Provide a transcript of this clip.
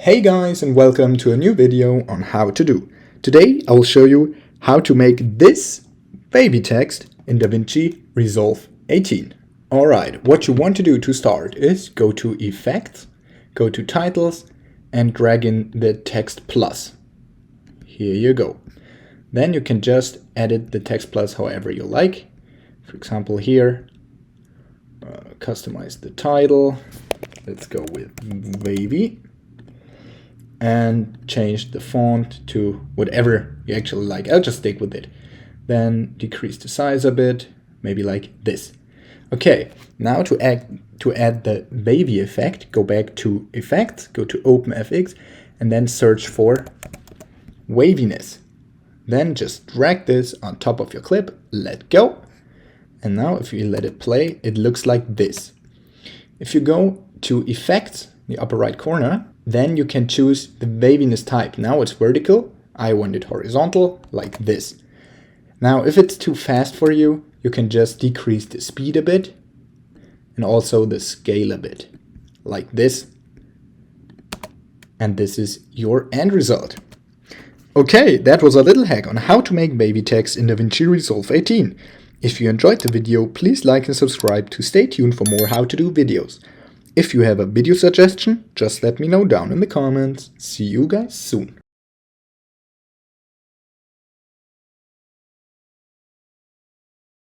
Hey guys, and welcome to a new video on how to do. Today I will show you how to make this wavy text in DaVinci Resolve 18. Alright, what you want to do to start is go to Effects, go to Titles and drag in the text plus. Here you go. Then you can just edit the text plus however you like. For example here, customize the title. Let's go with wavy. And change the font to whatever you actually like. I'll just stick with it. Then decrease the size a bit, maybe like this. Okay, now to add the wavy effect, go back to Effects, go to OpenFX, and then search for waviness. Then just drag this on top of your clip, let go. And now if you let it play, it looks like this. If you go to Effects, the upper right corner, then you can choose the waviness type. Now it's vertical, I want it horizontal, like this. Now if it's too fast for you, you can just decrease the speed a bit and also the scale a bit, like this. And this is your end result. Okay, that was a little hack on how to make wavy text in DaVinci Resolve 18. If you enjoyed the video, please like and subscribe to stay tuned for more how to do videos. If you have a video suggestion, just let me know down in the comments. See you guys soon.